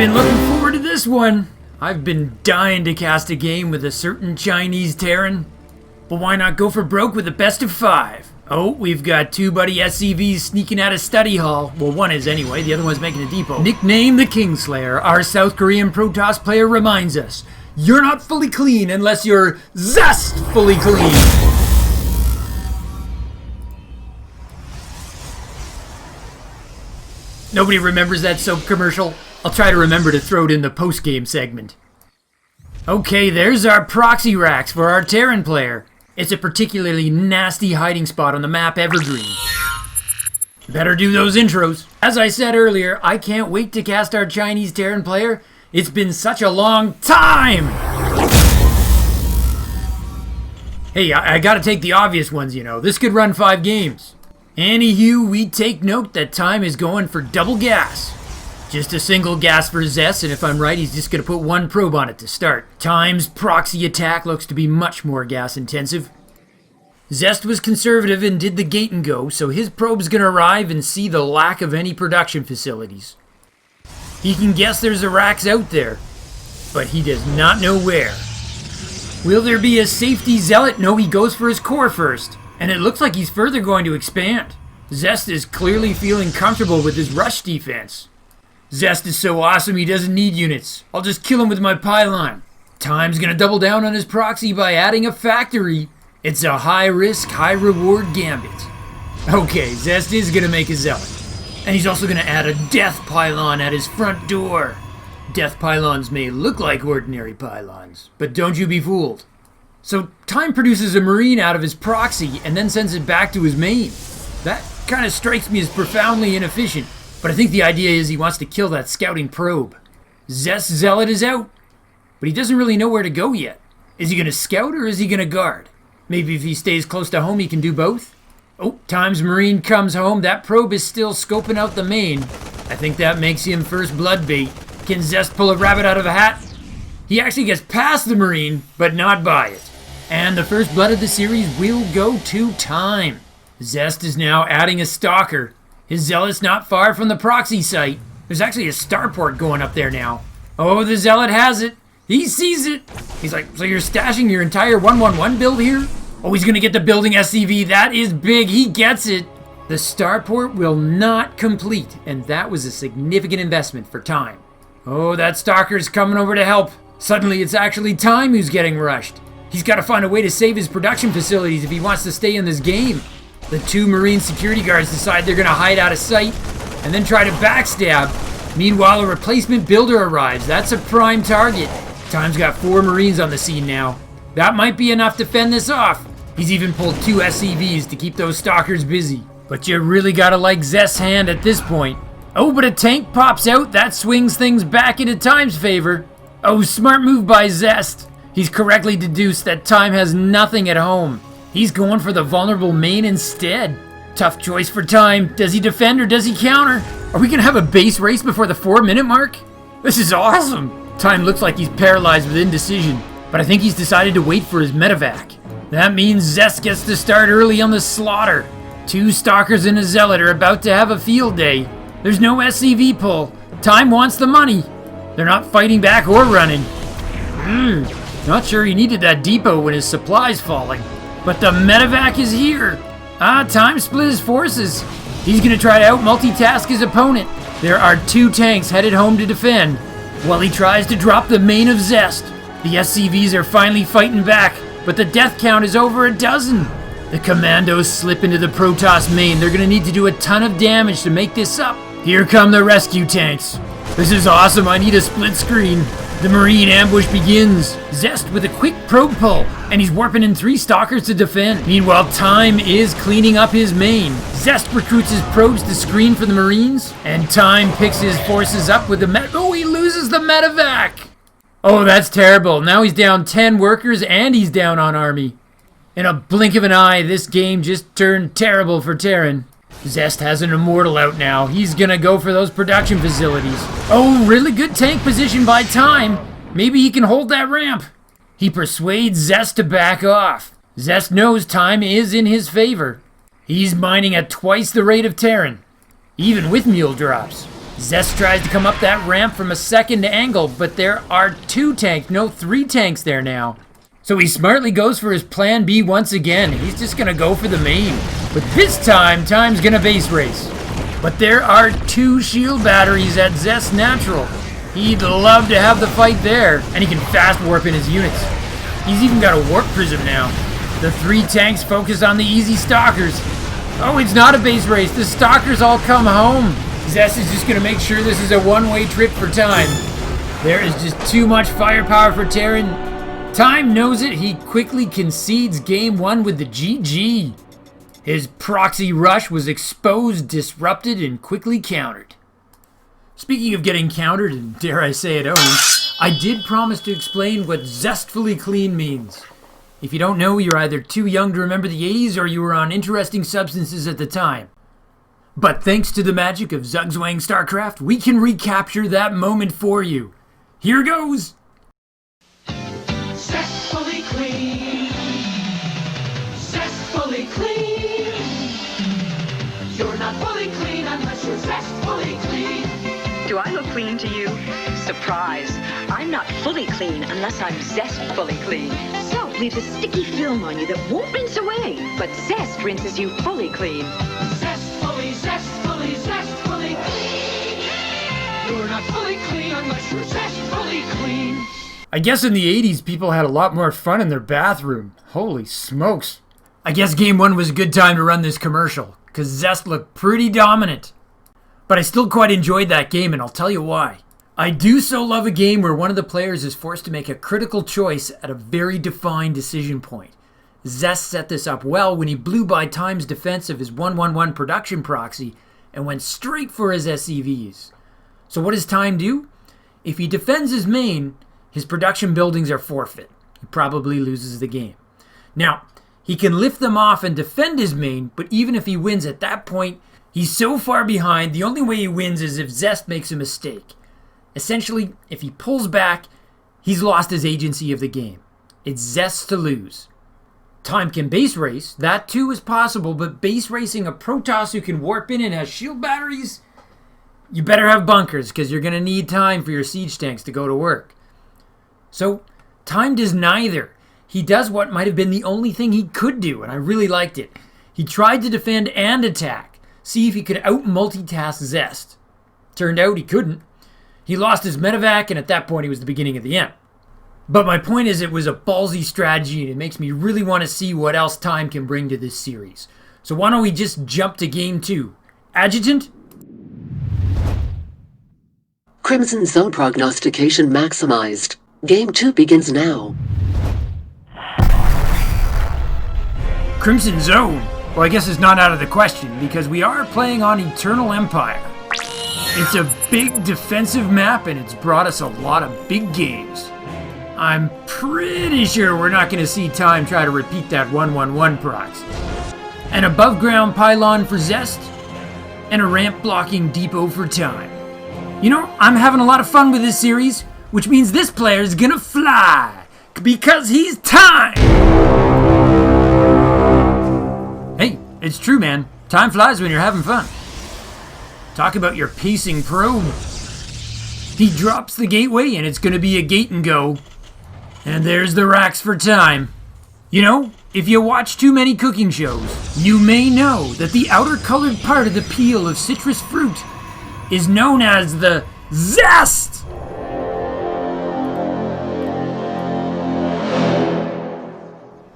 been looking forward to this one. I've been dying to cast a game with a certain Chinese Terran. But why not go for broke with a best of 5? Oh, we've got 2 buddy SCVs sneaking out of study hall. Well, one is anyway, the other one's making a depot. Nicknamed the Kingslayer, our South Korean Protoss player reminds us, you're not fully clean unless you're Zest fully clean. Nobody remembers that soap commercial? I'll try to remember to throw it in the post-game segment. Okay, there's our proxy racks for our Terran player. It's a particularly nasty hiding spot on the map Evergreen. Better do those intros. As I said earlier, I can't wait to cast our Chinese Terran player. It's been such a long time! Hey, I gotta take the obvious ones, you know. This could run 5 games. Anywho, we take note that Time is going for double gas. Just a single gas for Zest, and if I'm right, he's just going to put 1 probe on it to start. Time's proxy attack looks to be much more gas intensive. Zest was conservative and did the gate and go, so his probe's going to arrive and see the lack of any production facilities. He can guess there's a racks out there, but he does not know where. Will there be a safety zealot? No, he goes for his core first, and it looks like he's further going to expand. Zest is clearly feeling comfortable with his rush defense. Zest is so awesome he doesn't need units. I'll just kill him with my pylon. Time's gonna double down on his proxy by adding a factory. It's a high-risk, high-reward gambit. Okay, Zest is gonna make a zealot. And he's also gonna add a death pylon at his front door. Death pylons may look like ordinary pylons, but don't you be fooled. So Time produces a marine out of his proxy and then sends it back to his main. That kind of strikes me as profoundly inefficient. But I think the idea is he wants to kill that scouting probe. Zest Zealot is out, but he doesn't really know where to go yet. Is he going to scout or is he going to guard? Maybe if he stays close to home he can do both? Oh, Time's Marine comes home. That probe is still scoping out the main. I think that makes him first blood bait. Can Zest pull a rabbit out of a hat? He actually gets past the Marine, but not by it. And the first blood of the series will go to Time. Zest is now adding a stalker. His Zealot's not far from the proxy site. There's actually a starport going up there now. Oh, the Zealot has it. He sees it. He's like, so you're stashing your entire 111 build here? Oh, he's gonna get the building SCV. That is big. He gets it. The starport will not complete, and that was a significant investment for Time. Oh, that stalker's coming over to help. Suddenly, it's actually Time who's getting rushed. He's got to find a way to save his production facilities if he wants to stay in this game. The 2 Marine security guards decide they're going to hide out of sight and then try to backstab. Meanwhile, a replacement builder arrives. That's a prime target. Time's got 4 Marines on the scene now. That might be enough to fend this off. He's even pulled 2 SCVs to keep those stalkers busy. But you really got to like Zest's hand at this point. Oh, but a tank pops out. That swings things back into Time's favor. Oh, smart move by Zest. He's correctly deduced that Time has nothing at home. He's going for the vulnerable main instead. Tough choice for Time. Does he defend or does he counter? Are we gonna have a base race before the 4-minute mark? This is awesome. Time looks like he's paralyzed with indecision, but I think he's decided to wait for his medevac. That means Zest gets to start early on the slaughter. 2 stalkers and a zealot are about to have a field day. There's no SCV pull. Time wants the money. They're not fighting back or running. Not sure he needed that depot when his supply's falling. But the medevac is here. Time split his forces. He's gonna try to out-multitask his opponent. There are 2 tanks headed home to defend, while he tries to drop the main of Zest. The SCVs are finally fighting back, but the death count is over a dozen. The commandos slip into the Protoss main. They're gonna need to do a ton of damage to make this up. Here come the rescue tanks. This is awesome. I need a split screen. The Marine ambush begins. Zest with a quick probe pull, and he's warping in 3 stalkers to defend. Meanwhile, Time is cleaning up his main. Zest recruits his probes to screen for the Marines, and Time picks his forces up with the oh, he loses the medevac! Oh, that's terrible. Now he's down 10 workers, and he's down on army. In a blink of an eye, this game just turned terrible for Terran. Zest has an immortal out now. He's gonna go for those production facilities. Oh, really good tank position by Time. Maybe he can hold that ramp. He persuades Zest to back off. Zest knows Time is in his favor. He's mining at twice the rate of Terran, even with mule drops. Zest tries to come up that ramp from a second angle, but there are 2 tanks, no 3 tanks there now. So he smartly goes for his plan B once again. He's just gonna go for the main. But this time, Time's gonna base race. But there are 2 shield batteries at Zest Natural. He'd love to have the fight there, and he can fast warp in his units. He's even got a warp prism now. The 3 tanks focus on the easy stalkers. Oh, it's not a base race. The stalkers all come home. Zest is just gonna make sure this is a one-way trip for Time. There is just too much firepower for Terran. Time knows it. He quickly concedes game 1 with the GG. His proxy rush was exposed, disrupted, and quickly countered. Speaking of getting countered, and dare I say it, I did promise to explain what zestfully clean means. If you don't know, you're either too young to remember the 80s or you were on interesting substances at the time. But thanks to the magic of Zugzwang Starcraft, we can recapture that moment for you. Here goes! Zestfully clean. Zestfully clean. You're not fully clean unless you're zestfully clean. Do I look clean to you? Surprise! I'm not fully clean unless I'm zestfully clean. Soap leaves a sticky film on you that won't rinse away, but Zest rinses you fully clean. Zestfully, zestfully, zestfully clean. You're not fully clean unless you're zestfully clean. I guess in the 80s, people had a lot more fun in their bathroom. Holy smokes. I guess game 1 was a good time to run this commercial, because Zest looked pretty dominant. But I still quite enjoyed that game, and I'll tell you why. I do so love a game where one of the players is forced to make a critical choice at a very defined decision point. Zest set this up well when he blew by Time's defense of his 1-1-1 production proxy and went straight for his SCVs. So what does Time do? If he defends his main, his production buildings are forfeit. He probably loses the game. Now, he can lift them off and defend his main, but even if he wins at that point, he's so far behind, the only way he wins is if Zest makes a mistake. Essentially, if he pulls back, he's lost his agency of the game. It's Zest to lose. Time can base race, that too is possible, but base racing a Protoss who can warp in and has shield batteries? You better have bunkers, because you're going to need time for your siege tanks to go to work. So, Time does neither. He does what might have been the only thing he could do, and I really liked it. He tried to defend and attack, see if he could out-multitask Zest. Turned out he couldn't. He lost his medevac, and at that point, it was the beginning of the end. But my point is, it was a ballsy strategy, and it makes me really want to see what else Time can bring to this series. So why don't we just jump to game 2? Adjutant? Crimson Zone prognostication maximized. Game 2 begins now. Crimson Zone? Well, I guess it's not out of the question, because we are playing on Eternal Empire. It's a big defensive map, and it's brought us a lot of big games. I'm pretty sure we're not going to see Time try to repeat that 1-1-1 proxy. An above-ground pylon for Zest, and a ramp blocking depot for Time. You know, I'm having a lot of fun with this series, which means this player is going to fly, because he's Time! Hey, it's true, man. Time flies when you're having fun. Talk about your pacing probe. He drops the gateway, and it's going to be a gate and go. And there's the racks for Time. You know, if you watch too many cooking shows, you may know that the outer colored part of the peel of citrus fruit is known as the zest.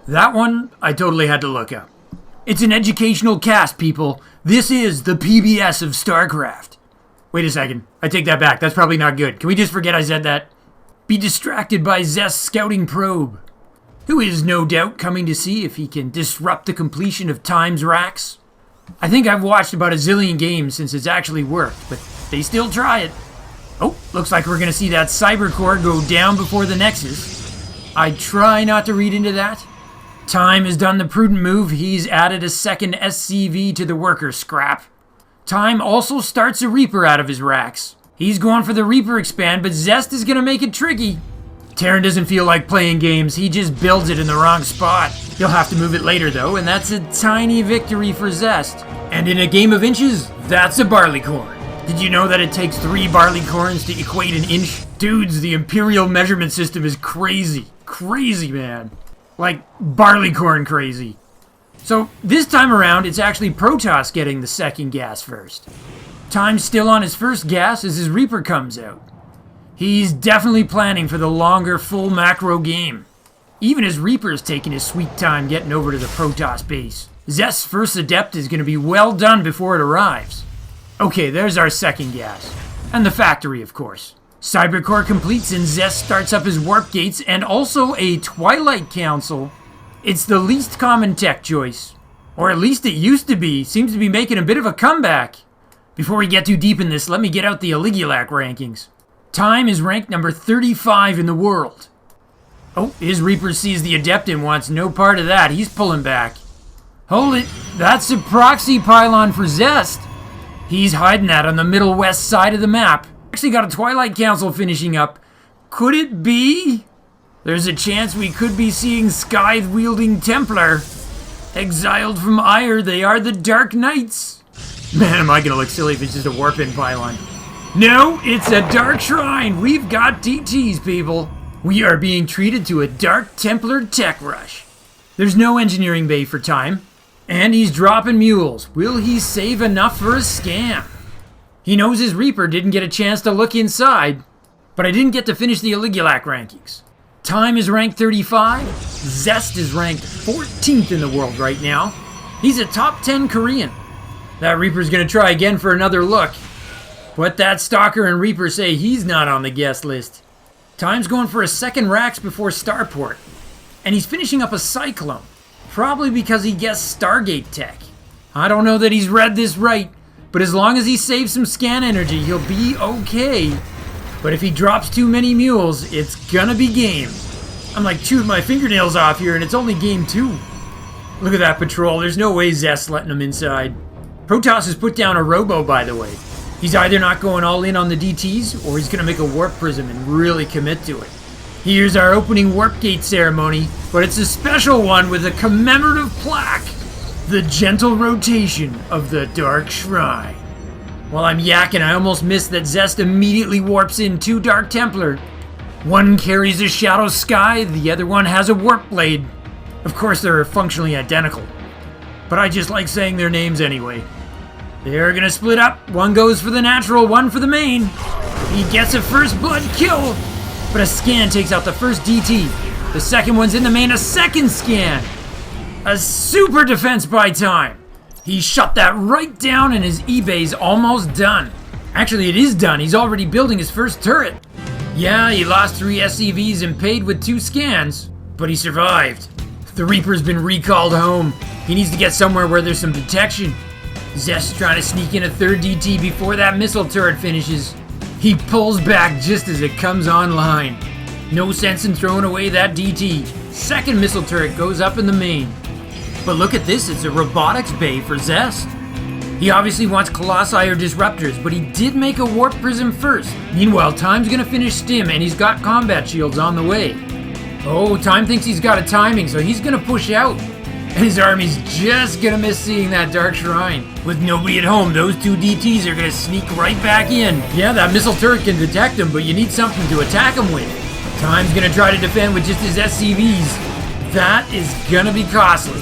That one, I totally had to look up. It's an educational cast, people. This is the PBS of StarCraft. Wait a second. I take that back. That's probably not good. Can we just forget I said that? Be distracted by Zest's scouting probe, who is no doubt coming to see if he can disrupt the completion of Time's racks. I think I've watched about a zillion games since it's actually worked, but they still try it. Oh, looks like we're going to see that cyber core go down before the Nexus. I try not to read into that. Time has done the prudent move. He's added a second SCV to the worker scrap. Time also starts a Reaper out of his racks. He's going for the Reaper expand, but Zest is going to make it tricky. Terran doesn't feel like playing games. He just builds it in the wrong spot. He'll have to move it later, though, and that's a tiny victory for Zest. And in a game of inches, that's a barleycorn. Did you know that it takes 3 barley corns to equate an inch? Dudes, the Imperial measurement system is crazy. Crazy, man. Like, barley corn crazy. So, this time around, it's actually Protoss getting the second gas first. Time's still on his first gas as his Reaper comes out. He's definitely planning for the longer, full macro game. Even his Reaper's taking his sweet time getting over to the Protoss base. Zest's first Adept is going to be well done before it arrives. Okay, there's our second gas. And the factory, of course. Cybercore completes and Zest starts up his warp gates and also a Twilight Council. It's the least common tech choice. Or at least it used to be. Seems to be making a bit of a comeback. Before we get too deep in this, let me get out the Aligulac rankings. Time is ranked number 35 in the world. Oh, his Reaper sees the Adept and wants no part of that. He's pulling back. Hold it. That's a proxy pylon for Zest. He's hiding that on the middle west side of the map. Actually got a Twilight Council finishing up. Could it be? There's a chance we could be seeing Scythe-wielding Templar. Exiled from Ire, they are the Dark Knights. Man, am I gonna look silly if it's just a warp-in pylon. No, it's a Dark Shrine. We've got DTs, people. We are being treated to a Dark Templar tech rush. There's no engineering bay for Time. And he's dropping mules. Will he save enough for a scam? He knows his Reaper didn't get a chance to look inside, but I didn't get to finish the Aligulac rankings. Time is ranked 35. Zest is ranked 14th in the world right now. He's a top 10 Korean. That Reaper's gonna try again for another look. But that Stalker and Reaper say he's not on the guest list. Time's going for a second Rax before Starport. And he's finishing up a Cyclone. Probably because he guessed Stargate tech. I don't know that he's read this right, but as long as he saves some scan energy, he'll be okay. But if he drops too many mules, it's gonna be game. I'm like chewing my fingernails off here and it's only game 2. Look at that patrol, there's no way Zest's letting him inside. Protoss has put down a Robo, by the way. He's either not going all in on the DTs, or he's gonna make a Warp Prism and really commit to it. Here's our opening Warp Gate ceremony, but it's a special one with a commemorative plaque. The gentle rotation of the Dark Shrine. While I'm yakking, I almost missed that Zest immediately warps in 2 Dark Templar. One carries a Shadow Sky, the other one has a Warp Blade. Of course, they're functionally identical. But I just like saying their names anyway. They're gonna split up. One goes for the natural, one for the main. He gets a first blood kill. But a scan takes out the first DT. The second one's in the main, a second scan. A super defense by Time. He shut that right down and his eBay's almost done. Actually, it is done. He's already building his first turret. Yeah, he lost 3 SCVs and paid with 2 scans, but he survived. The Reaper's been recalled home. He needs to get somewhere where there's some detection. Zest's trying to sneak in a 3rd DT before that missile turret finishes. He pulls back just as it comes online. No sense in throwing away that DT. Second missile turret goes up in the main. But look at this, it's a robotics bay for Zest. He obviously wants Colossi or Disruptors, but he did make a Warp Prism first. Meanwhile, Time's gonna finish Stim and he's got combat shields on the way. Oh, Time thinks he's got a timing, so he's gonna push out. And his army's just gonna miss seeing that Dark Shrine. With nobody at home, those 2 DTs are gonna sneak right back in. Yeah, that missile turret can detect him, but you need something to attack him with. Time's gonna try to defend with just his SCVs. That is gonna be costly.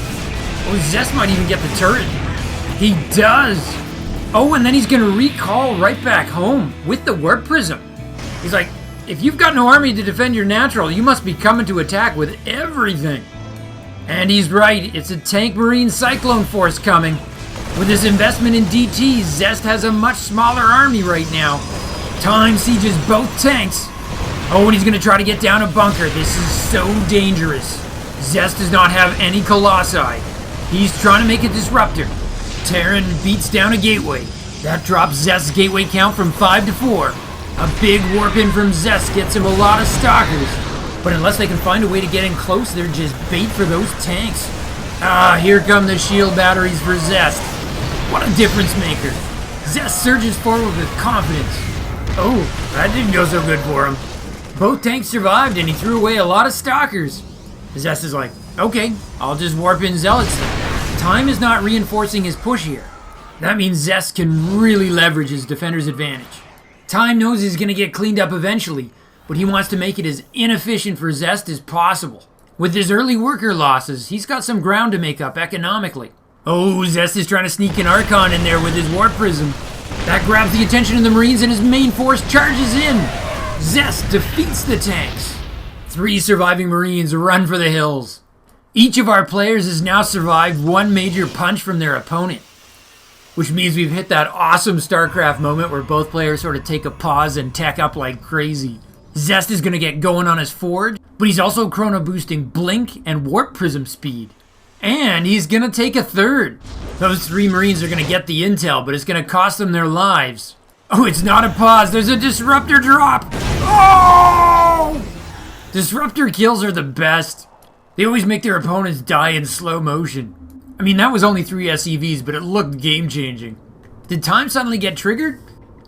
Oh, Zest might even get the turret. He does. Oh, and then he's gonna recall right back home with the Warp Prism. He's like, if you've got no army to defend your natural, you must be coming to attack with everything. And he's right, it's a Tank Marine Cyclone Force coming. With his investment in DTs, Zest has a much smaller army right now. Time sieges both tanks. Oh, and he's gonna try to get down a bunker. This is so dangerous. Zest does not have any Colossi. He's trying to make a Disruptor. Terran beats down a Gateway. That drops Zest's Gateway count from 5 to 4. A big warp in from Zest gets him a lot of Stalkers. But unless they can find a way to get in close, they're just bait for those tanks. Ah, here come the shield batteries for Zest. What a difference maker. Zest surges forward with confidence. Oh, that didn't go so good for him. Both tanks survived and he threw away a lot of Stalkers. Zest is like, okay, I'll just warp in Zealots then. Time is not reinforcing his push here. That means Zest can really leverage his defender's advantage. Time knows he's going to get cleaned up eventually, but he wants to make it as inefficient for Zest as possible. With his early worker losses, he's got some ground to make up economically. Oh, Zest is trying to sneak an Archon in there with his Warp Prism. That grabs the attention of the Marines and his main force charges in. Zest defeats the tanks. 3 surviving Marines run for the hills. Each of our players has now survived one major punch from their opponent, which means we've hit that awesome Starcraft moment where both players sort of take a pause and tech up like crazy. Zest is going to get going on his Forge, but he's also chrono boosting Blink and Warp Prism speed. And he's going to take a third. Those 3 Marines are going to get the intel, but it's going to cost them their lives. Oh, it's not a pause. There's a Disruptor drop. Oh! Disruptor kills are the best. They always make their opponents die in slow motion. I mean, that was only 3 SCVs, but it looked game-changing. Did Time suddenly get triggered?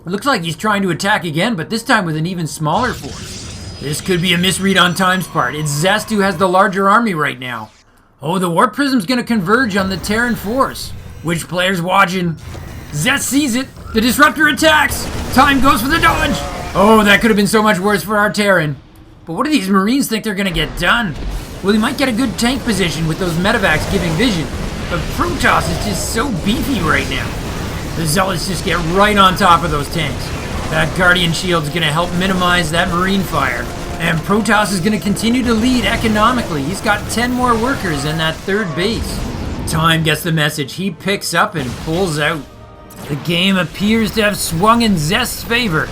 It looks like he's trying to attack again, but this time with an even smaller force. This could be a misread on Time's part. It's Zest who has the larger army right now. Oh, the Warp Prism's gonna converge on the Terran force. Which player's watching? Zest sees it. The Disruptor attacks. Time goes for the dodge. Oh, that could have been so much worse for our Terran. But what do these Marines think they're gonna get done? Well, he might get a good tank position with those medevacs giving vision. But Protoss is just so beefy right now. The Zealots just get right on top of those tanks. That Guardian Shield's gonna help minimize that Marine fire. And Protoss is gonna continue to lead economically. He's got 10 more workers in that 3rd base. Time gets the message. He picks up and pulls out. The game appears to have swung in Zest's favor.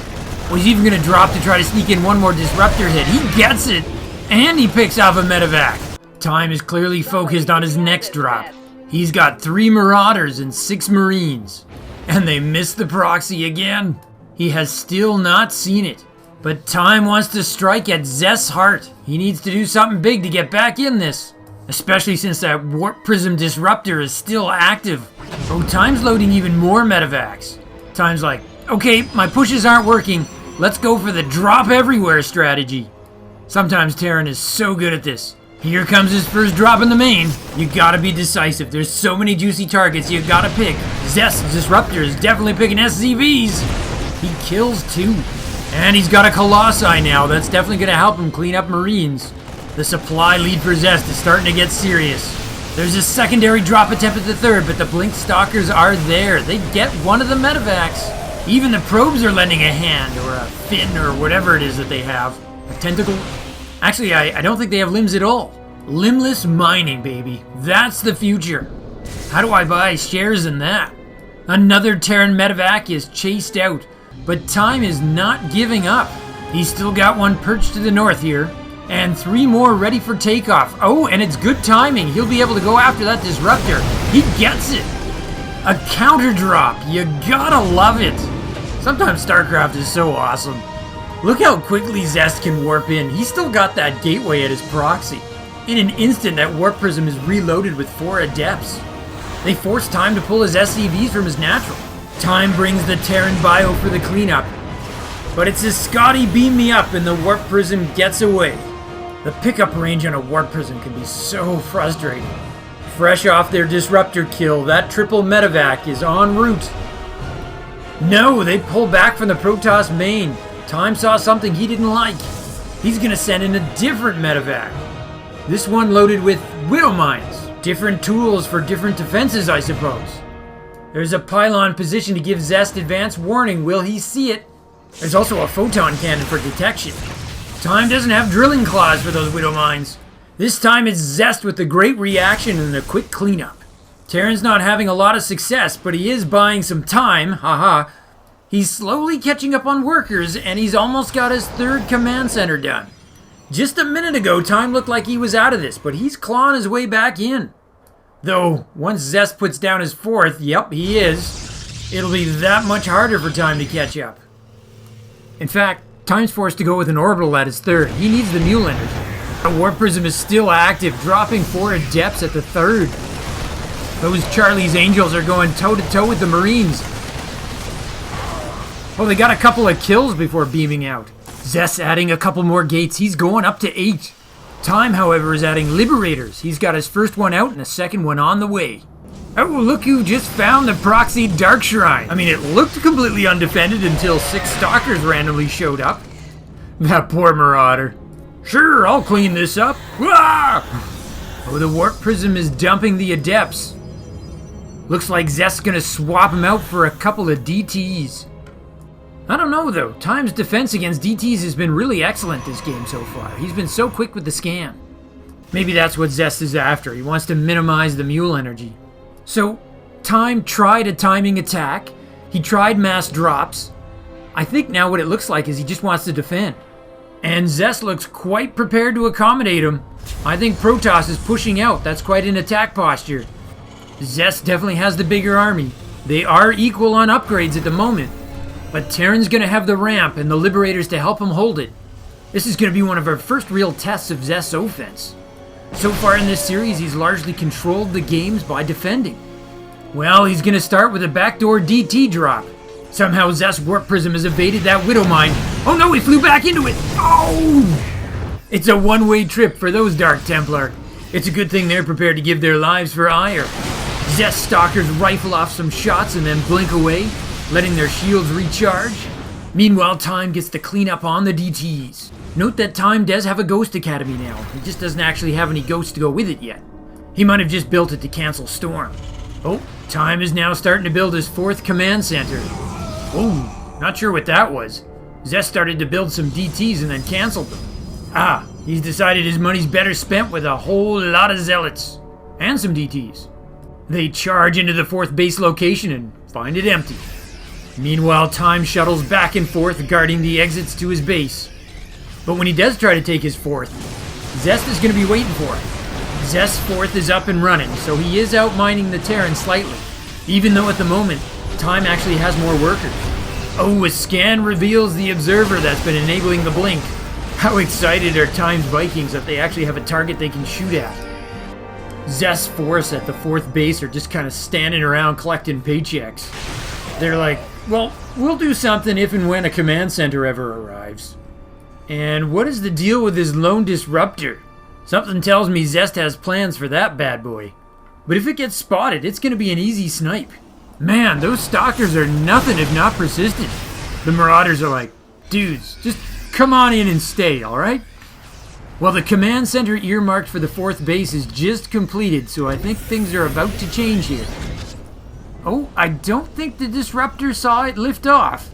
Well, he's even gonna drop to try to sneak in one more Disruptor hit. He gets it! And he picks off a medevac. Time is clearly focused on his next drop. He's got 3 Marauders and 6 Marines. And they missed the proxy again. He has still not seen it. But Time wants to strike at Zest's heart. He needs to do something big to get back in this. Especially since that Warp Prism Disruptor is still active. Oh, Time's loading even more medevacs. Time's like, okay, my pushes aren't working. Let's go for the drop everywhere strategy. Sometimes Terran is so good at this. Here comes his first drop in the main. You gotta be decisive. There's so many juicy targets you gotta pick. Zest's Disruptor is definitely picking SCVs. He kills 2. And he's got a Colossi now. That's definitely gonna help him clean up Marines. The supply lead for Zest is starting to get serious. There's a secondary drop attempt at the 3rd, but the Blink Stalkers are there. They get one of the medevacs. Even the probes are lending a hand, or a fin, or whatever it is that they have. A tentacle? Actually, I don't think they have limbs at all. Limbless mining, baby. That's the future. How do I buy shares in that? Another Terran medevac is chased out, but Time is not giving up. He's still got one perched to the north here, and 3 more ready for takeoff. Oh, and it's good timing. He'll be able to go after that Disruptor. He gets it. A counter drop. You gotta love it. Sometimes Starcraft is so awesome. Look how quickly Zest can warp in. He's still got that gateway at his proxy. In an instant, that Warp Prism is reloaded with 4 Adepts. They force Time to pull his SCVs from his natural. Time brings the Terran bio for the cleanup. But it's a Scotty beam me up and the Warp Prism gets away. The pickup range on a Warp Prism can be so frustrating. Fresh off their Disruptor kill, that triple medevac is en route. No, they pull back from the Protoss main. Time saw something he didn't like. He's gonna send in a different medevac. This one loaded with Widow Mines. Different tools for different defenses, I suppose. There's a pylon position to give Zest advance warning. Will he see it? There's also a photon cannon for detection. Time doesn't have drilling claws for those Widow Mines. This time it's Zest with the great reaction and the quick cleanup. Terran's not having a lot of success, but he is buying some time, haha. He's slowly catching up on workers, and he's almost got his 3rd command center done. Just a minute ago, Time looked like he was out of this, but he's clawing his way back in. Though, once Zest puts down his 4th, yep, he is, it'll be that much harder for Time to catch up. In fact, Time's forced to go with an orbital at his 3rd. He needs the mule energy. The Warp Prism is still active, dropping 4 Adepts at the 3rd. Those Charlie's Angels are going toe-to-toe with the Marines. Oh, they got a couple of kills before beaming out. Zest's adding a couple more gates. He's going up to 8. Time, however, is adding Liberators. He's got his first one out and a second one on the way. Oh, look who just found the proxy Dark Shrine. I mean, it looked completely undefended until 6 Stalkers randomly showed up. That poor Marauder. Sure, I'll clean this up. Wah! Oh, the Warp Prism is dumping the Adepts. Looks like Zest's gonna swap him out for a couple of DTs. I don't know though, Time's defense against DTs has been really excellent this game so far. He's been so quick with the scan. Maybe that's what Zest is after. He wants to minimize the mule energy. So, Time tried a timing attack. He tried mass drops. I think now what it looks like is he just wants to defend. And Zest looks quite prepared to accommodate him. I think Protoss is pushing out. That's quite an attack posture. Zest definitely has the bigger army. They are equal on upgrades at the moment. But Terran's gonna have the ramp and the Liberators to help him hold it. This is gonna be one of our first real tests of Zest's offense. So far in this series, he's largely controlled the games by defending. Well, he's gonna start with a backdoor DT drop. Somehow Zest's Warp Prism has evaded that Widow Mine. Oh no, he flew back into it! Oh! It's a one-way trip for those Dark Templar. It's a good thing they're prepared to give their lives for ire. Zest Stalkers rifle off some shots and then blink away, letting their shields recharge. Meanwhile, Time gets to clean up on the DTs. Note that Time does have a Ghost Academy now. He just doesn't actually have any ghosts to go with it yet. He might have just built it to cancel Storm. Oh, Time is now starting to build his 4th command center. Oh, not sure what that was. Zest started to build some DTs and then canceled them. Ah, he's decided his money's better spent with a whole lot of Zealots. And some DTs. They charge into the 4th base location and find it empty. Meanwhile, Time shuttles back and forth guarding the exits to his base. But when he does try to take his 4th, Zest is going to be waiting for him. Zest's 4th is up and running, so he is outmining the Terran slightly, even though at the moment, Time actually has more workers. Oh, a scan reveals the observer that's been enabling the blink. How excited are Time's Vikings that they actually have a target they can shoot at. Zest's force at the 4th base are just kind of standing around collecting paychecks. They're like, well, we'll do something if and when a command center ever arrives. And what is the deal with this lone disruptor? Something tells me Zest has plans for that bad boy. But if it gets spotted, it's going to be an easy snipe. Man, those Stalkers are nothing if not persistent. The Marauders are like, dudes, just come on in and stay, alright? Well, the command center earmarked for the 4th base is just completed, so I think things are about to change here. Oh, I don't think the Disruptor saw it lift off.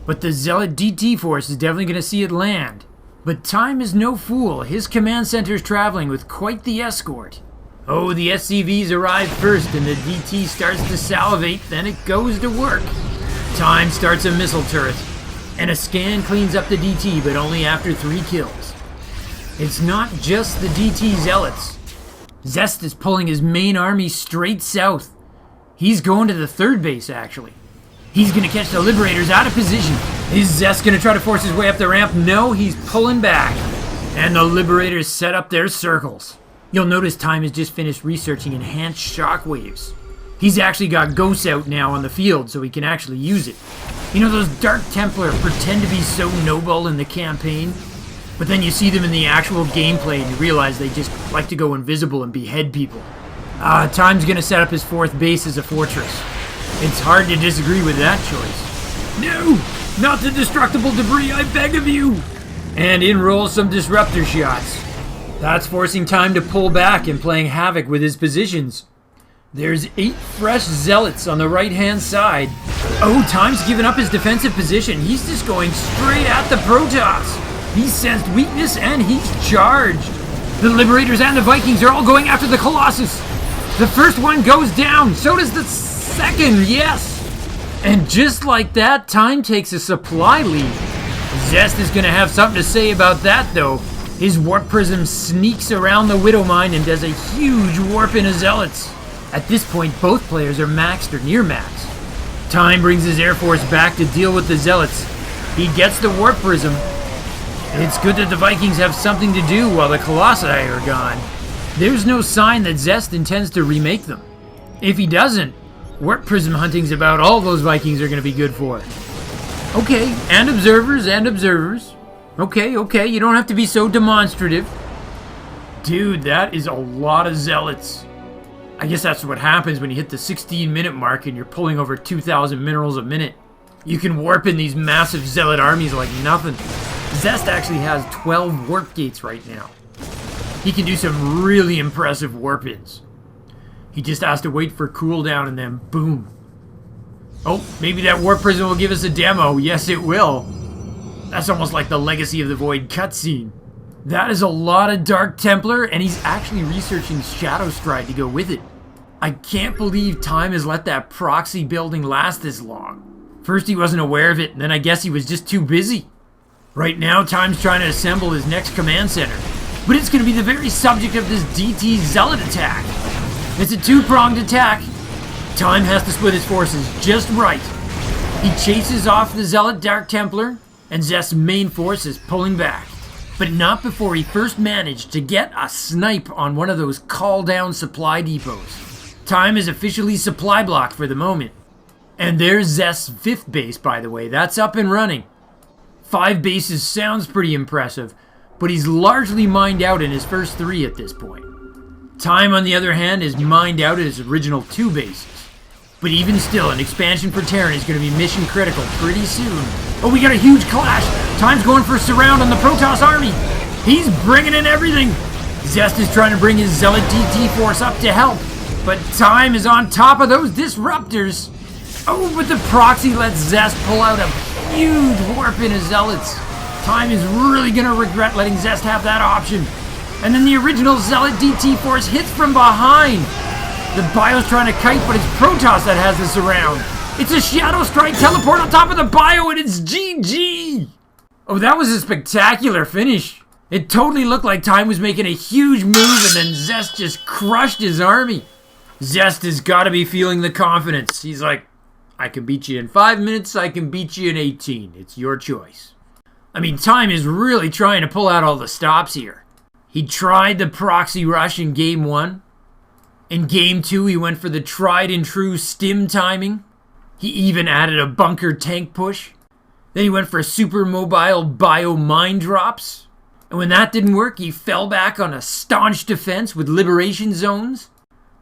But the Zealot DT force is definitely going to see it land. But Time is no fool. His command center's traveling with quite the escort. Oh, the SCVs arrive first and the DT starts to salivate, then it goes to work. Time starts a missile turret. And a scan cleans up the DT, but only after 3 kills. It's not just the DT Zealots. Zest is pulling his main army straight south. He's going to the 3rd base, actually. He's going to catch the Liberators out of position. Is Zest going to try to force his way up the ramp? No, he's pulling back. And the Liberators set up their circles. You'll notice Time has just finished researching enhanced shockwaves. He's actually got ghosts out now on the field, so he can actually use it. You know, those Dark Templar pretend to be so noble in the campaign, but then you see them in the actual gameplay and you realize they just like to go invisible and behead people. Time's gonna set up his 4th base as a fortress. It's hard to disagree with that choice. No! Not the destructible debris, I beg of you! And in roll some disruptor shots. That's forcing Time to pull back and playing havoc with his positions. There's 8 fresh Zealots on the right-hand side. Oh, Time's given up his defensive position. He's just going straight at the Protoss. He's sensed weakness and he's charged. The Liberators and the Vikings are all going after the Colossus. The first one goes down. So does the second, yes. And just like that, Time takes a supply lead. Zest is going to have something to say about that, though. His Warp Prism sneaks around the Widow Mine and does a huge warp into Zealots. At this point, both players are maxed or near max. Time brings his Air Force back to deal with the Zealots. He gets the Warp Prism. It's good that the Vikings have something to do while the Colossi are gone. There's no sign that Zest intends to remake them. If he doesn't, Warp Prism hunting's about all those Vikings are going to be good for. Okay, and observers. Okay, you don't have to be so demonstrative. Dude, that is a lot of Zealots. I guess that's what happens when you hit the 16-minute mark and you're pulling over 2,000 minerals a minute. You can warp in these massive zealot armies like nothing. Zest actually has 12 warp gates right now. He can do some really impressive warp-ins. He just has to wait for cooldown and then boom. Oh, maybe that warp prison will give us a demo. Yes, it will. That's almost like the Legacy of the Void cutscene. That is a lot of Dark Templar, and he's actually researching Shadow Stride to go with it. I can't believe Time has let that proxy building last this long. First he wasn't aware of it, and then I guess he was just too busy. Right now, Time's trying to assemble his next command center, but it's going to be the very subject of this DT Zealot attack. It's a two-pronged attack. Time has to split his forces just right. He chases off the Zealot Dark Templar, and Zest's main force is pulling back. But not before he first managed to get a snipe on one of those call-down supply depots. Time is officially supply blocked for the moment. And there's Zest's 5th base, by the way. That's up and running. 5 bases sounds pretty impressive, but he's largely mined out in his first 3 at this point. Time, on the other hand, is mined out at his original 2 bases. But even still, an expansion for Terran is going to be mission critical pretty soon. Oh, we got a huge clash! Time's going for a surround on the Protoss army! He's bringing in everything! Zest is trying to bring his Zealot DT force up to help, but Time is on top of those disruptors! Oh, but the proxy lets Zest pull out a huge warp in his Zealots! Time is really going to regret letting Zest have that option. And then the original Zealot DT force hits from behind! The bio's trying to kite, but it's Protoss that has this around. It's a Shadow Strike teleport on top of the bio, and it's GG! Oh, that was a spectacular finish. It totally looked like Time was making a huge move, and then Zest just crushed his army. Zest has got to be feeling the confidence. He's like, I can beat you in 5 minutes, I can beat you in 18. It's your choice. I mean, Time is really trying to pull out all the stops here. He tried the proxy rush in Game 1. In Game 2, he went for the tried and true stim timing. He even added a bunker tank push. Then he went for super mobile bio mine drops. And when that didn't work, he fell back on a staunch defense with liberation zones.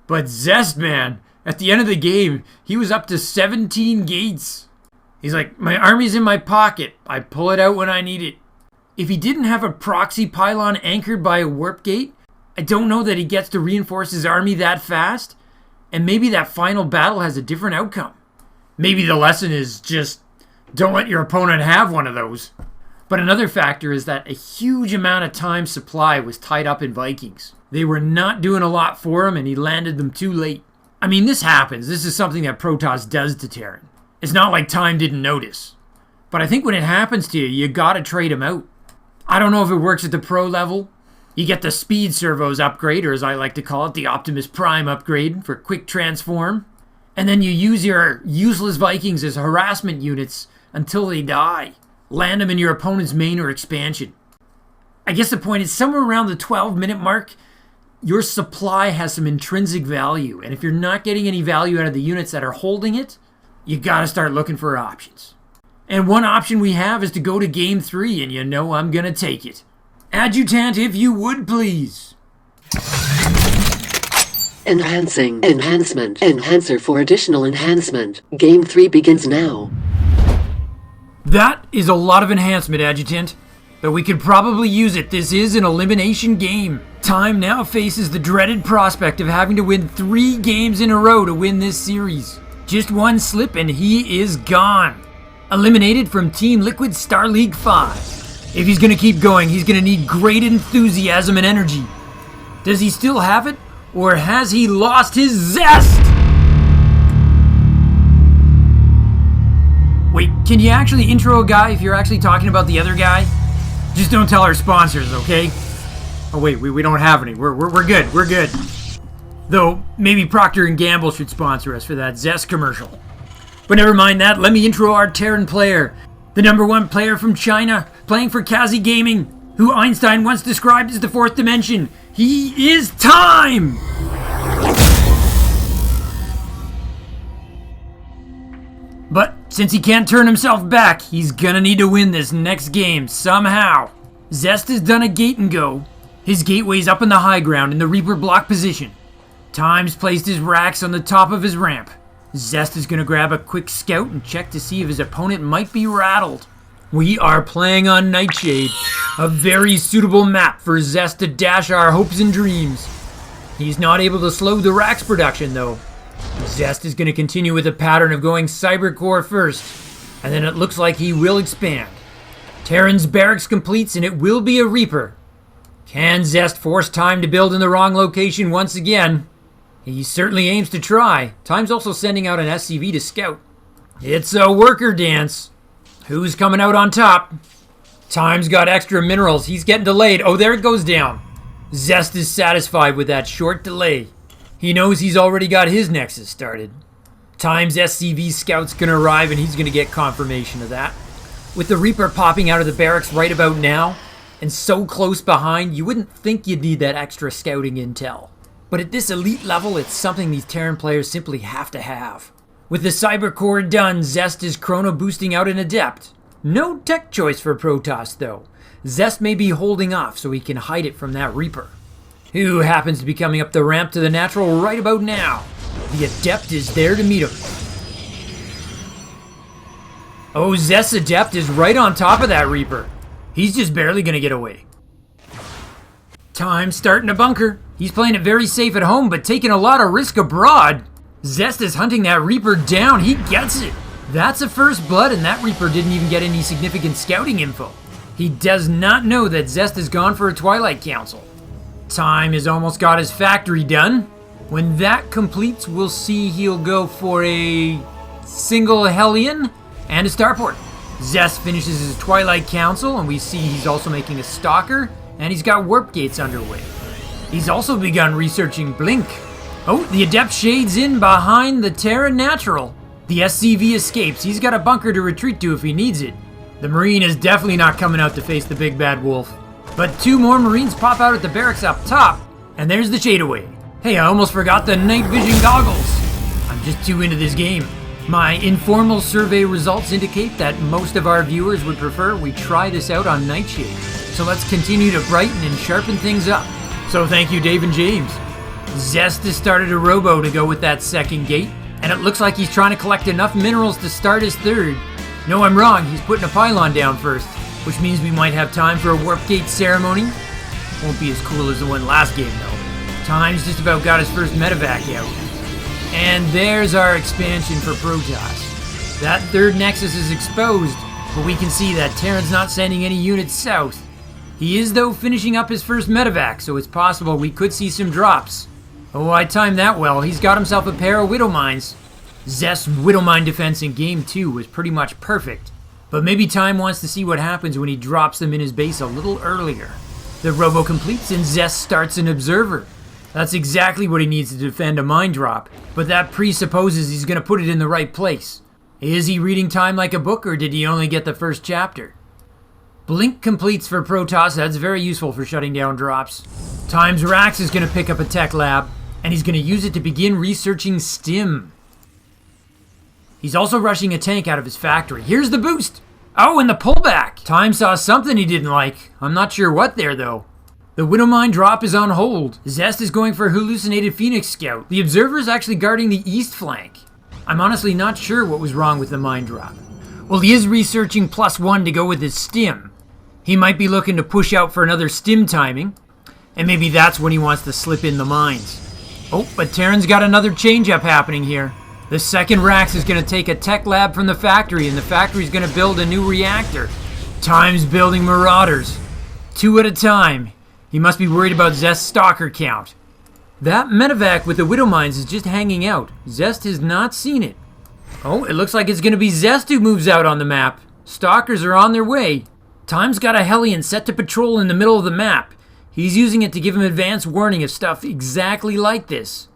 But Zest, man, at the end of the game, he was up to 17 gates. He's like, my army's in my pocket. I pull it out when I need it. If he didn't have a proxy pylon anchored by a warp gate, I don't know that he gets to reinforce his army that fast, and maybe that final battle has a different outcome. Maybe the lesson is just don't let your opponent have one of those. But another factor is that a huge amount of Time supply was tied up in Vikings. They were not doing a lot for him, and he landed them too late. I mean, this happens. This is something that Protoss does to Terran. It's not like Time didn't notice. But I think when it happens to you, you gotta trade him out. I don't know if it works at the pro level. You get the speed servos upgrade, or as I like to call it, the Optimus Prime upgrade for quick transform. And then you use your useless Vikings as harassment units until they die. Land them in your opponent's main or expansion. I guess the point is somewhere around the 12-minute mark, your supply has some intrinsic value. And if you're not getting any value out of the units that are holding it, you gotta start looking for options. And one option we have is to go to Game 3, and you know I'm gonna take it. Adjutant, if you would, please. Enhancing. Enhancement. Enhancer for additional enhancement. Game 3 begins now. That is a lot of enhancement, Adjutant. But we could probably use it. This is an elimination game. Time now faces the dreaded prospect of having to win 3 games in a row to win this series. Just one slip and he is gone. Eliminated from TeamLiquid Starleague 5. If he's going to keep going, he's going to need great enthusiasm and energy. Does he still have it? Or has he lost his zest? Wait, can you actually intro a guy if you're actually talking about the other guy? Just don't tell our sponsors, okay? Oh wait, we don't have any. We're good, we're good. Though, maybe Procter & Gamble should sponsor us for that Zest commercial. But never mind that, let me intro our Terran player. The #1 player from China, playing for Kazi Gaming, who Einstein once described as the 4th dimension. He is Time! But since he can't turn himself back, he's gonna need to win this next game somehow. Zest has done a gate and go. His gateway's up in the high ground in the Reaper block position. Time's placed his racks on the top of his ramp. Zest is going to grab a quick scout and check to see if his opponent might be rattled. We are playing on Nightshade, a very suitable map for Zest to dash our hopes and dreams. He's not able to slow the racks production though. Zest is going to continue with a pattern of going Cybercore first, and then it looks like he will expand. Terran's barracks completes and it will be a Reaper. Can Zest force Time to build in the wrong location once again? He certainly aims to try. Time's also sending out an SCV to scout. It's a worker dance. Who's coming out on top? Time's got extra minerals. He's getting delayed. Oh, there it goes down. Zest is satisfied with that short delay. He knows he's already got his Nexus started. Time's SCV scout's gonna arrive and he's gonna get confirmation of that. With the Reaper popping out of the barracks right about now, and so close behind, you wouldn't think you'd need that extra scouting intel. But at this elite level, it's something these Terran players simply have to have. With the Cybercore done, Zest is chrono boosting out an Adept. No tech choice for Protoss though. Zest may be holding off so he can hide it from that Reaper, who happens to be coming up the ramp to the natural right about now. The Adept is there to meet him. Oh, Zest's Adept is right on top of that Reaper. He's just barely gonna get away. Time's starting to bunker. He's playing it very safe at home, but taking a lot of risk abroad. Zest is hunting that Reaper down. He gets it. That's a first blood, and that Reaper didn't even get any significant scouting info. He does not know that Zest has gone for a Twilight Council. Time has almost got his factory done. When that completes, we'll see he'll go for a single Hellion and a starport. Zest finishes his Twilight Council, and we see he's also making a Stalker, and he's got warp gates underway. He's also begun researching Blink. Oh, the Adept shades in behind the Terra Natural. The SCV escapes. He's got a bunker to retreat to if he needs it. The Marine is definitely not coming out to face the big bad wolf. But two more Marines pop out at the barracks up top, and there's the shade away. Hey, I almost forgot the night vision goggles. I'm just too into this game. My informal survey results indicate that most of our viewers would prefer we try this out on Nightshade. So let's continue to brighten and sharpen things up. So thank you, Dave and James. Zest has started a robo to go with that second gate, and it looks like he's trying to collect enough minerals to start his third. No, I'm wrong, he's putting a pylon down first, which means we might have time for a warp gate ceremony. Won't be as cool as the one last game though. Time's just about got his first medevac out. And there's our expansion for Protoss. That third Nexus is exposed, but we can see that Terran's not sending any units south. He is though finishing up his first medevac, so it's possible we could see some drops. Oh, I timed that well. He's got himself a pair of Widow Mines. Zest's Widow Mine defense in Game 2 was pretty much perfect, but maybe Time wants to see what happens when he drops them in his base a little earlier. The robo completes and Zest starts an Observer. That's exactly what he needs to defend a mine drop, but that presupposes he's going to put it in the right place. Is he reading Time like a book, or did he only get the first chapter? Blink completes for Protoss. That's very useful for shutting down drops. Time's Rax is going to pick up a tech lab, and he's going to use it to begin researching Stim. He's also rushing a tank out of his factory. Here's the boost! Oh, and the pullback! Time saw something he didn't like. I'm not sure what there, though. The Widow Mine drop is on hold. Zest is going for Hallucinated Phoenix Scout. The Observer is actually guarding the east flank. I'm honestly not sure what was wrong with the mine drop. Well, he is researching +1 to go with his Stim. He might be looking to push out for another Stim timing, and maybe that's when he wants to slip in the mines. Oh, but Terran's got another change-up happening here. The second Rax is going to take a tech lab from the factory, and the factory's going to build a new reactor. Time's building Marauders. 2 at a time. He must be worried about Zest's Stalker count. That medevac with the Widow Mines is just hanging out. Zest has not seen it. Oh, it looks like it's going to be Zest who moves out on the map. Stalkers are on their way. Time's got a Hellion set to patrol in the middle of the map. He's using it to give him advance warning of stuff exactly like this.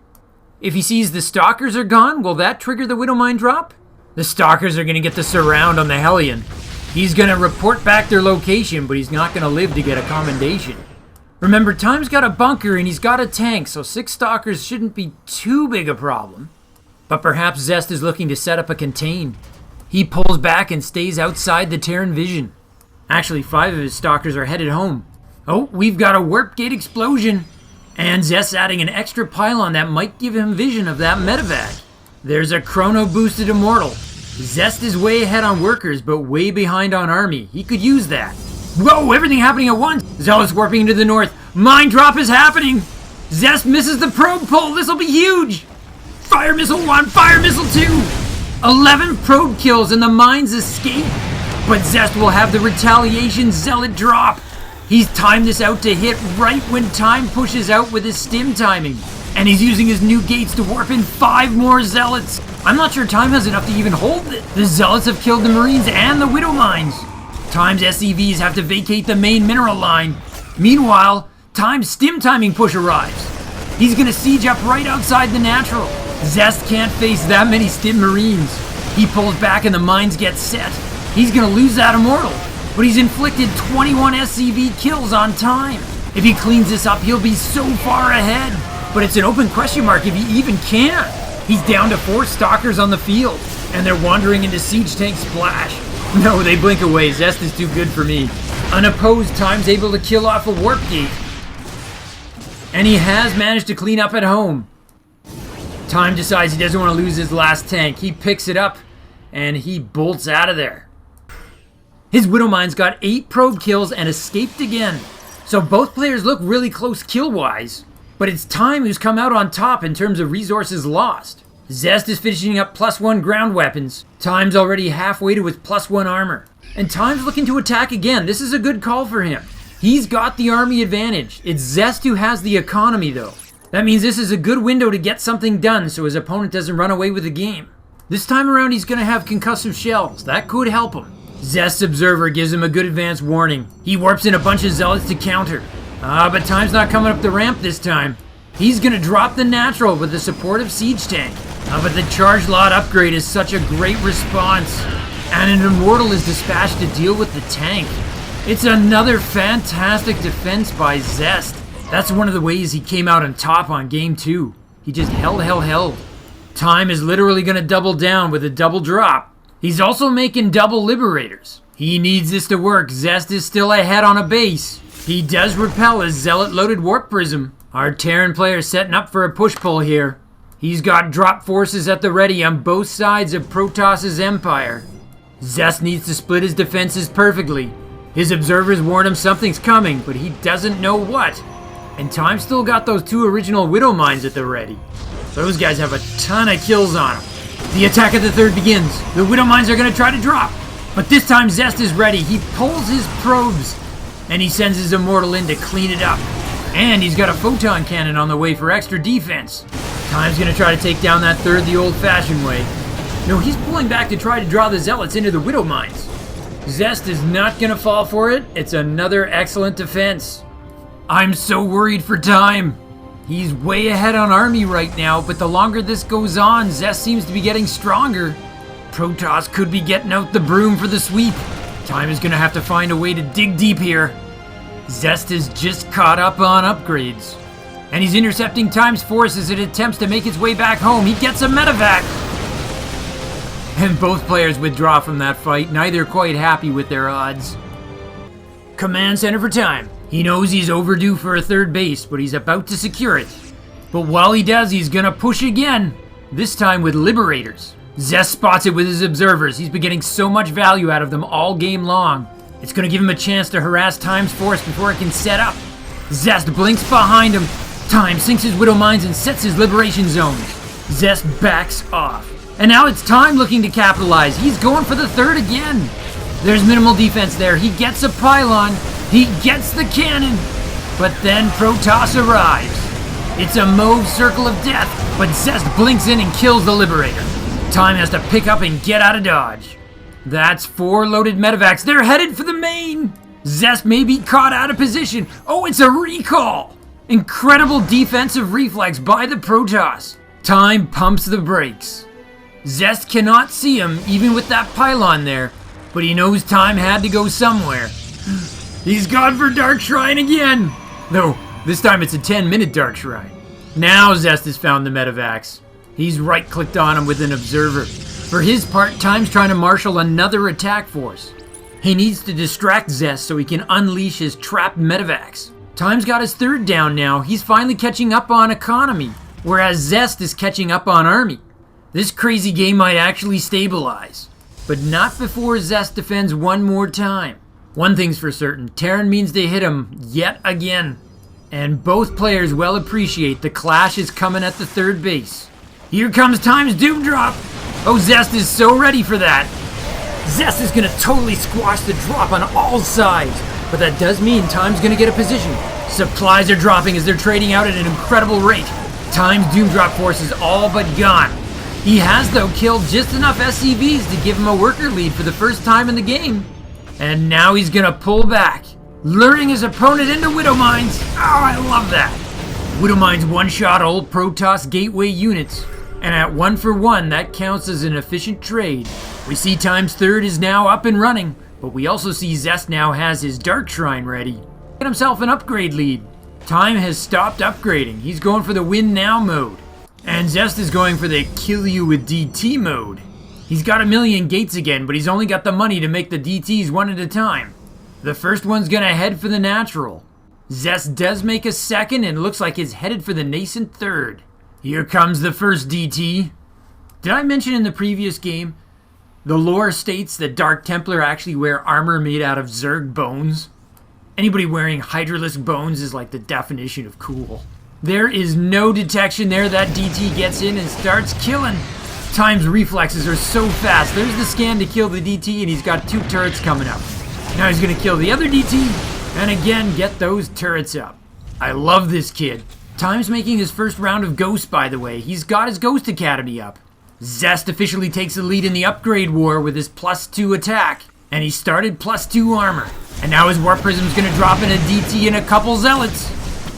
If he sees the Stalkers are gone, will that trigger the Widow Mine drop? The Stalkers are going to get the surround on the Hellion. He's going to report back their location, but he's not going to live to get a commendation. Remember, Time's got a bunker and he's got a tank, so 6 Stalkers shouldn't be too big a problem. But perhaps Zest is looking to set up a contain. He pulls back and stays outside the Terran vision. Actually, 5 of his Stalkers are headed home. Oh, we've got a warp gate explosion. And Zest's adding an extra pylon that might give him vision of that medevac. There's a chrono boosted immortal. Zest is way ahead on workers, but way behind on army. He could use that. Whoa, everything happening at once. Zealot's warping into the north. Mine drop is happening. Zest misses the probe pull. This'll be huge. Fire missile 1, fire missile 2. 11 probe kills and the mines escape. But Zest will have the retaliation zealot drop. He's timed this out to hit right when time pushes out with his stim timing. And he's using his new gates to warp in 5 more zealots. I'm not sure time has enough to even hold it. The zealots have killed the marines and the widow mines. Time's SCVs have to vacate the main mineral line. Meanwhile, Time's stim timing push arrives. He's gonna siege up right outside the natural. Zest can't face that many stim marines. He pulls back and the mines get set. He's gonna lose that immortal, but he's inflicted 21 SCV kills on Time. If he cleans this up, he'll be so far ahead. But it's an open question mark if he even can. He's down to 4 stalkers on the field, and they're wandering into siege tank splash. No, they blink away. Zest is too good for me. Unopposed, Time's able to kill off a warp gate. And he has managed to clean up at home. Time decides he doesn't want to lose his last tank. He picks it up, and he bolts out of there. His widow mines got 8 probe kills and escaped again. So both players look really close kill-wise. But it's Time who's come out on top in terms of resources lost. Zest is finishing up +1 ground weapons. Time's already halfway to his +1 armor. And Time's looking to attack again. This is a good call for him. He's got the army advantage. It's Zest who has the economy though. That means this is a good window to get something done so his opponent doesn't run away with the game. This time around he's going to have concussive shells. That could help him. Zest's observer gives him a good advance warning. He warps in a bunch of zealots to counter. But Time's not coming up the ramp this time. He's gonna drop the natural with the supportive siege tank. But the charge lot upgrade is such a great response. And an immortal is dispatched to deal with the tank. It's another fantastic defense by Zest. That's one of the ways he came out on top on game 2. He just held. Time is literally gonna double down with a double drop. He's also making double liberators. He needs this to work. Zest is still ahead on a base. He does repel his zealot-loaded warp prism. Our Terran player setting up for a push-pull here. He's got drop forces at the ready on both sides of Protoss' empire. Zest needs to split his defenses perfectly. His observers warn him something's coming, but he doesn't know what. And Time still got those 2 original widow mines at the ready. Those guys have a ton of kills on them. The attack of the 3rd begins. The widow mines are going to try to drop. But this time Zest is ready. He pulls his probes. And he sends his immortal in to clean it up. And he's got a photon cannon on the way for extra defense. Time's gonna try to take down that 3rd the old-fashioned way. No, he's pulling back to try to draw the zealots into the widow mines. Zest is not gonna fall for it. It's another excellent defense. I'm so worried for Time. He's way ahead on army right now, but the longer this goes on, Zest seems to be getting stronger. Protoss could be getting out the broom for the sweep. Time is gonna have to find a way to dig deep here. Zest is just caught up on upgrades. And he's intercepting Time's force as it attempts to make its way back home. He gets a medevac. And both players withdraw from that fight, neither quite happy with their odds. Command center for Time. He knows he's overdue for a 3rd base, but he's about to secure it. But while he does, he's gonna push again. This time with liberators. Zest spots it with his observers. He's been getting so much value out of them all game long. It's going to give him a chance to harass Time's force before it can set up. Zest blinks behind him. Time sinks his widow mines and sets his liberation zones. Zest backs off. And now it's Time looking to capitalize. He's going for the 3rd again. There's minimal defense there. He gets a pylon. He gets the cannon. But then Protoss arrives. It's a mauve circle of death, but Zest blinks in and kills the liberator. Time has to pick up and get out of dodge. That's 4 loaded medevacs. They're headed for the main. Zest may be caught out of position. Oh, it's a recall. Incredible defensive reflex by the Protoss. Time pumps the brakes. Zest cannot see him, even with that pylon there, but he knows Time had to go somewhere. He's gone for Dark Shrine again. No, this time it's a 10-minute Dark Shrine. Now Zest has found the medevacs. He's right-clicked on him with an observer. For his part, Time's trying to marshal another attack force. He needs to distract Zest so he can unleash his trapped medevacs. Time's got his third down now. He's finally catching up on economy, whereas Zest is catching up on army. This crazy game might actually stabilize, but not before Zest defends one more time. One thing's for certain, Terran means they hit him yet again. And both players well appreciate the clash is coming at the third base. Here comes Time's Doom Drop. Oh, Zest is so ready for that. Zest is gonna totally squash the drop on all sides. But that does mean Time's gonna get a position. Supplies are dropping as they're trading out at an incredible rate. Time's Doom Drop force is all but gone. He has, though, killed just enough SCVs to give him a worker lead for the first time in the game. And now he's gonna pull back, luring his opponent into Widow Mines. Oh, I love that. Widow Mines one-shot old Protoss gateway units. And at 1-for-1, that counts as an efficient trade. We see Time's third is now up and running, but we also see Zest now has his Dark Shrine ready. Get himself an upgrade lead. Time has stopped upgrading. He's going for the win now mode. And Zest is going for the kill you with DT mode. He's got 1,000,000 gates again, but he's only got the money to make the DTs one at a time. The first one's gonna head for the natural. Zest does make a second and looks like it's headed for the nascent third. Here comes the first DT. Did I mention in the previous game, the lore states that Dark Templar actually wear armor made out of Zerg bones? Anybody wearing Hydralisk bones is like the definition of cool. There is no detection there. That DT gets in and starts killing. Time's reflexes are so fast. There's the scan to kill the DT, and he's got 2 turrets coming up. Now he's going to kill the other DT, and again get those turrets up. I love this kid. Time's making his first round of Ghost, by the way. He's got his Ghost Academy up. Zest officially takes the lead in the upgrade war with his +2 attack, and he started +2 armor. And now his Warp Prism's going to drop in a DT and a couple Zealots.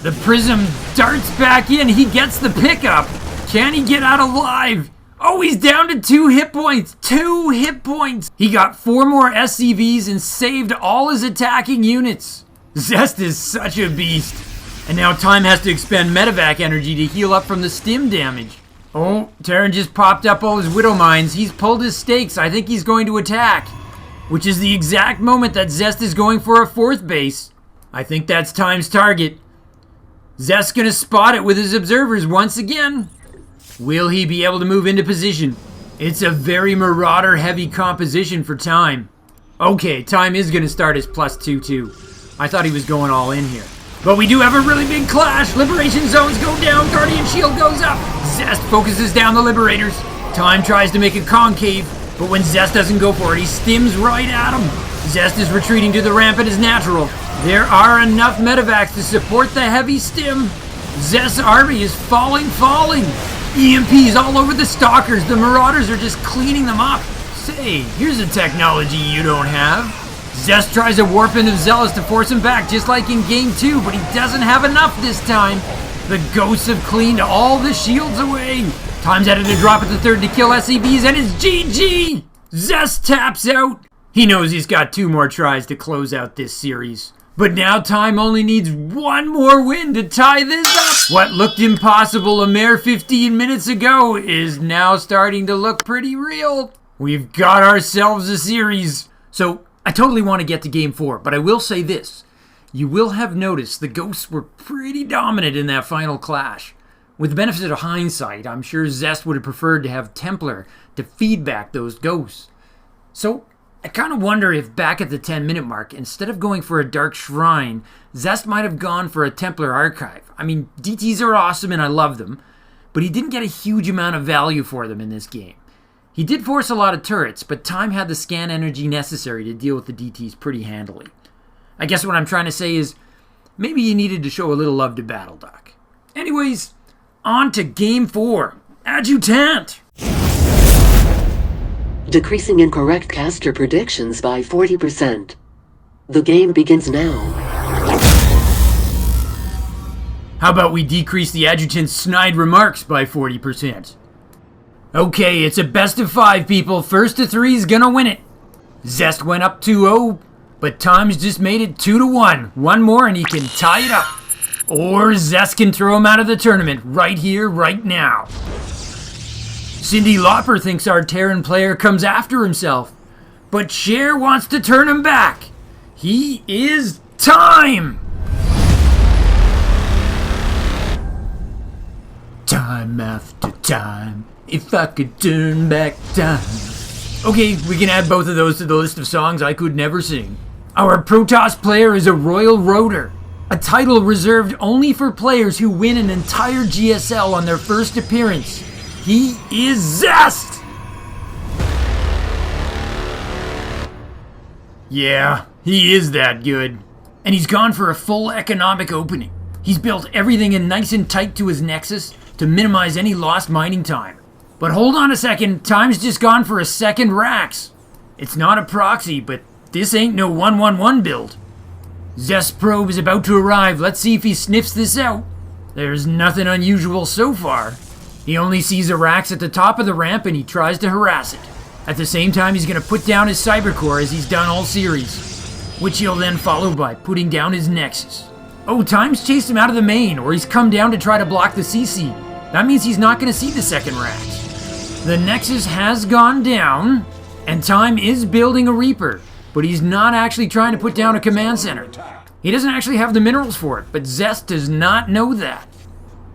The Prism darts back in. He gets the pickup. Can he get out alive? Oh, he's down to 2 hit points. 2 hit points. He got 4 more SCVs and saved all his attacking units. Zest is such a beast. And now Time has to expend medevac energy to heal up from the stim damage. Oh, Terran just popped up all his Widow Mines. He's pulled his stakes. I think he's going to attack. Which is the exact moment that Zest is going for a 4th base. I think that's Time's target. Zest's gonna spot it with his observers once again. Will he be able to move into position? It's a very Marauder heavy composition for Time. Okay, Time is gonna start his +2 too. I thought he was going all in here. But we do have a really big clash. Liberation zones go down, Guardian Shield goes up. Zest focuses down the Liberators. Time tries to make a concave, but when Zest doesn't go for it, he stims right at him. Zest is retreating to the ramp at his natural. There are enough medevacs to support the heavy stim. Zest's army is falling. EMPs all over the Stalkers. The Marauders are just cleaning them up. Say, here's a technology you don't have. Zest tries to warp into Zealous to force him back, just like in Game 2, but he doesn't have enough this time. The Ghosts have cleaned all the shields away. Time's headed to drop at the third to kill SCVs, and it's GG! Zest taps out. He knows he's got 2 more tries to close out this series. But now Time only needs 1 more win to tie this up. What looked impossible a mere 15 minutes ago is now starting to look pretty real. We've got ourselves a series. So, I totally want to get to Game 4, but I will say this. You will have noticed the Ghosts were pretty dominant in that final clash. With the benefit of hindsight, I'm sure Zest would have preferred to have Templar to feed back those Ghosts. So, I kind of wonder if back at the 10-minute mark, instead of going for a Dark Shrine, Zest might have gone for a Templar Archive. I mean, DTs are awesome and I love them, but he didn't get a huge amount of value for them in this game. He did force a lot of turrets, but Time had the scan energy necessary to deal with the DTs pretty handily. I guess what I'm trying to say is, maybe you needed to show a little love to BattleDoc. Anyways, on to Game 4. Adjutant! Decreasing incorrect caster predictions by 40%. The game begins now. How about we decrease the Adjutant's snide remarks by 40%? Okay, it's a best of 5, people. First to 3 is gonna win it. Zest went up 2-0, but Time's just made it 2-1. 1 more and he can tie it up. Or Zest can throw him out of the tournament right here, right now. Cindy Lauper thinks our Terran player comes after himself, but Cher wants to turn him back. He is Time! after time, if I could turn back time. Okay, we can add both of those to the list of songs I could never sing. Our Protoss player is a Royal Rotor, a title reserved only for players who win an entire GSL on their first appearance. He is Zest! Yeah, he is that good. And he's gone for a full economic opening. He's built everything in nice and tight to his nexus to minimize any lost mining time. But hold on a second, time's just gone for a second Rax. It's not a proxy, but this ain't no 111 build. Zest probe is about to arrive. Let's see if he sniffs this out. There's nothing unusual so far. He only sees a Rax at the top of the ramp and he tries to harass it. At the same time, he's going to put down his Cybercore as he's done all series, which he'll then follow by putting down his Nexus. Oh, Time's chased him out of the main, or he's come down to try to block the CC. That means he's not going to see the second Rax. The Nexus has gone down, and Time is building a Reaper, but he's not actually trying to put down a command center. He doesn't actually have the minerals for it, but Zest does not know that.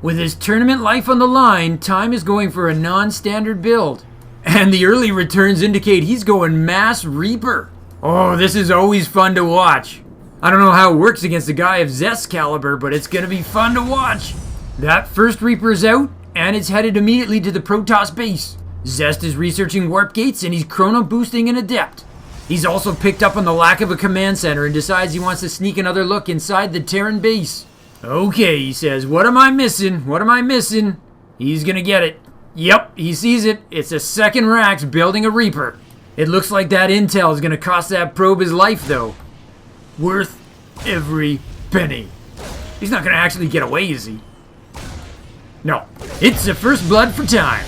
With his tournament life on the line, Time is going for a non-standard build. And the early returns indicate he's going mass Reaper. Oh, this is always fun to watch. I don't know how it works against a guy of Zest caliber, but it's gonna be fun to watch. That first Reaper is out, and it's headed immediately to the Protoss base. Zest is researching warp gates, and he's chrono boosting an Adept. He's also picked up on the lack of a command center and decides he wants to sneak another look inside the Terran base. Okay, he says, what am I missing? What am I missing? He's gonna get it. Yep, he sees it. It's a second Rax building a Reaper. It looks like that intel is gonna cost that probe his life, though. Worth every penny. He's not gonna actually get away, is he? No. It's a first blood for Time.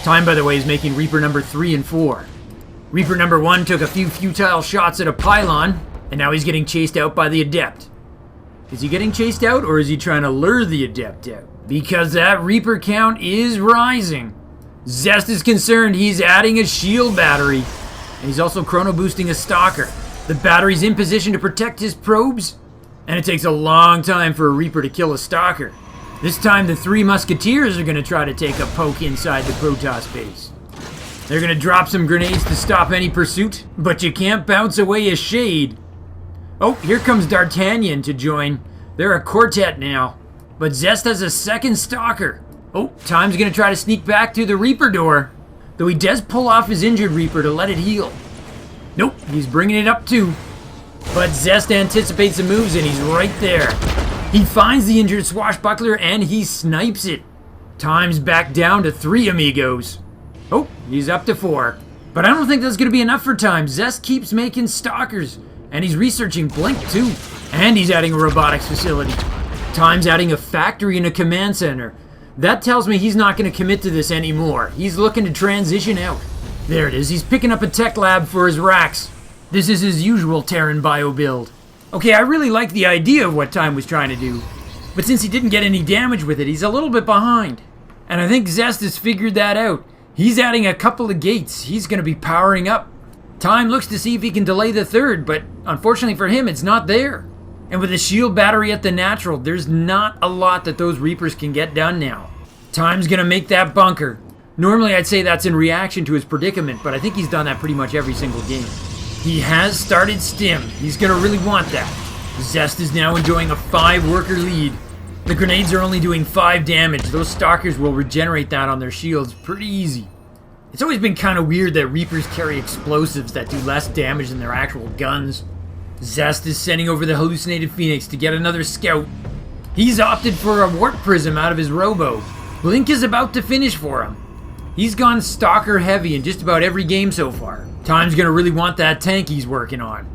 Time, by the way, is making Reaper number 3 and 4. Reaper number 1 took a few futile shots at a pylon, and now he's getting chased out by the Adept. Is he getting chased out, or is he trying to lure the Adept out? Because that Reaper count is rising. Zest is concerned he's adding a shield battery. And he's also chrono boosting a Stalker. The battery's in position to protect his probes. And it takes a long time for a Reaper to kill a Stalker. This time the 3 Musketeers are going to try to take a poke inside the Protoss base. They're going to drop some grenades to stop any pursuit. But you can't bounce away a shade. Oh, here comes D'Artagnan to join. They're a quartet now. But Zest has a second Stalker. Oh, Time's gonna try to sneak back through the Reaper door. Though he does pull off his injured Reaper to let it heal. Nope, he's bringing it up too. But Zest anticipates the moves and he's right there. He finds the injured Swashbuckler and he snipes it. Time's back down to 3 amigos. Oh, he's up to 4. But I don't think that's gonna be enough for Time. Zest keeps making Stalkers. And he's researching Blink too. And he's adding a robotics facility. Time's adding a factory and a command center. That tells me he's not going to commit to this anymore. He's looking to transition out. There it is. He's picking up a tech lab for his Rax. This is his usual Terran bio build. Okay, I really like the idea of what Time was trying to do. But since he didn't get any damage with it, he's a little bit behind. And I think Zest has figured that out. He's adding a couple of gates. He's going to be powering up. Time looks to see if he can delay the third, but unfortunately for him, it's not there. And with a shield battery at the natural, there's not a lot that those Reapers can get done now. Time's gonna make that bunker. Normally I'd say that's in reaction to his predicament, but I think he's done that pretty much every single game. He has started Stim. He's gonna really want that. Zest is now enjoying a 5-worker lead. The grenades are only doing 5 damage. Those Stalkers will regenerate that on their shields pretty easy. It's always been kind of weird that Reapers carry explosives that do less damage than their actual guns. Zest is sending over the hallucinated Phoenix to get another scout. He's opted for a warp prism out of his robo. Blink is about to finish for him. He's gone Stalker heavy in just about every game so far. Time's gonna really want that tank he's working on.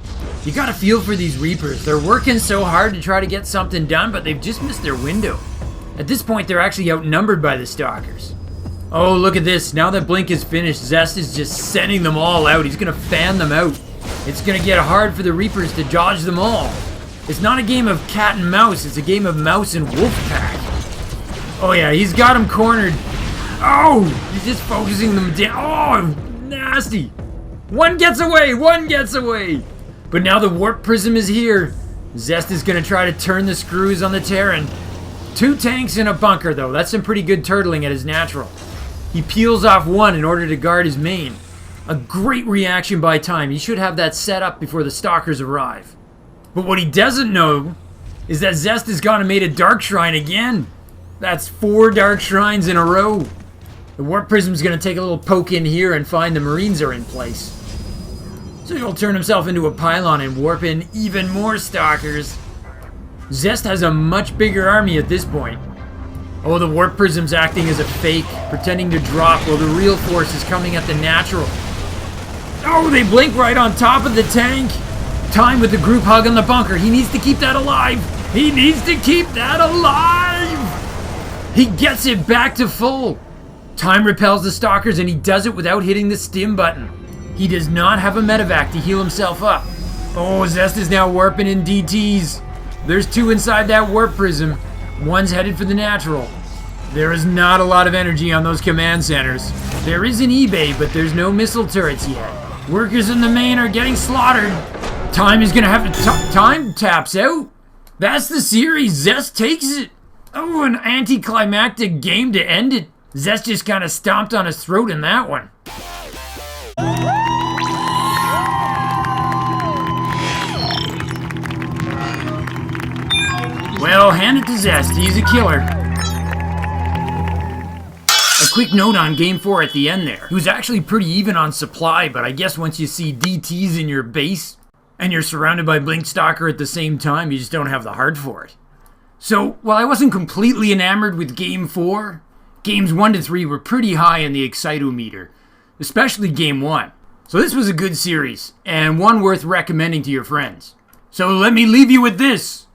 You gotta feel for these Reapers. They're working so hard to try to get something done, but they've just missed their window. At this point, they're actually outnumbered by the Stalkers. Oh, look at this. Now that Blink is finished, Zest is just sending them all out. He's gonna fan them out. It's gonna get hard for the Reapers to dodge them all. It's not a game of cat and mouse, it's a game of mouse and wolf pack. Oh yeah, he's got him cornered. Oh, he's just focusing them down. Oh, nasty. One gets away, one gets away. But now the warp prism is here. Zest is gonna try to turn the screws on the Terran. 2 tanks in a bunker, though. That's some pretty good turtling at his natural. He peels off 1 in order to guard his main. A great reaction by Time. He should have that set up before the Stalkers arrive. But what he doesn't know is that Zest has gone and made a Dark Shrine again. That's 4 Dark Shrines in a row. The Warp Prism's going to take a little poke in here and find the Marines are in place. So he'll turn himself into a pylon and warp in even more Stalkers. Zest has a much bigger army at this point. Oh, the Warp Prism's acting as a fake, pretending to drop while the real force is coming at the natural. Oh, they blink right on top of the tank. Time with the group hug on the bunker. He needs to keep that alive. He needs to keep that alive. He gets it back to full. Time repels the Stalkers and he does it without hitting the stim button. He does not have a medevac to heal himself up. Oh, Zest is now warping in DTs. There's 2 inside that Warp Prism. 1's headed for the natural. There is not a lot of energy on those command centers. There is an eBay, but there's no missile turrets yet. Workers in the main are getting slaughtered. Time is gonna have to Time taps out. That's the series. Zest takes it. Oh, an anticlimactic game to end it. Zest just kind of stomped on his throat in that one. Well, hand it to Zest. He's a killer. A quick note on Game 4 at the end there. He was actually pretty even on supply, but I guess once you see DTs in your base, and you're surrounded by Blink Stalker at the same time, you just don't have the heart for it. So, while I wasn't completely enamored with Game 4, Games 1 to 3 were pretty high in the excitometer, especially Game 1. So this was a good series, and one worth recommending to your friends. So let me leave you with this.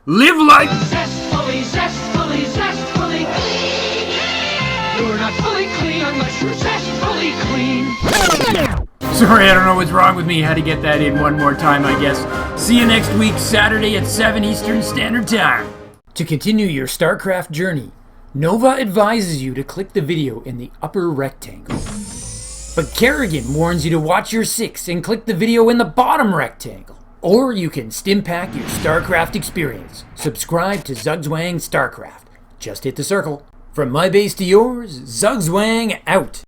Live like... Zestfully, zestfully, zestfully clean. You're not fully clean unless you're zestfully clean. Sorry, I don't know what's wrong with me. Had to get that in one more time, I guess. See you next week, Saturday at 7 Eastern Standard Time. To continue your StarCraft journey, Nova advises you to click the video in the upper rectangle. But Kerrigan warns you to watch your 6 and click the video in the bottom rectangle. Or you can stimpack your StarCraft experience. Subscribe to Zugzwang StarCraft. Just hit the circle. From my base to yours, Zugzwang out.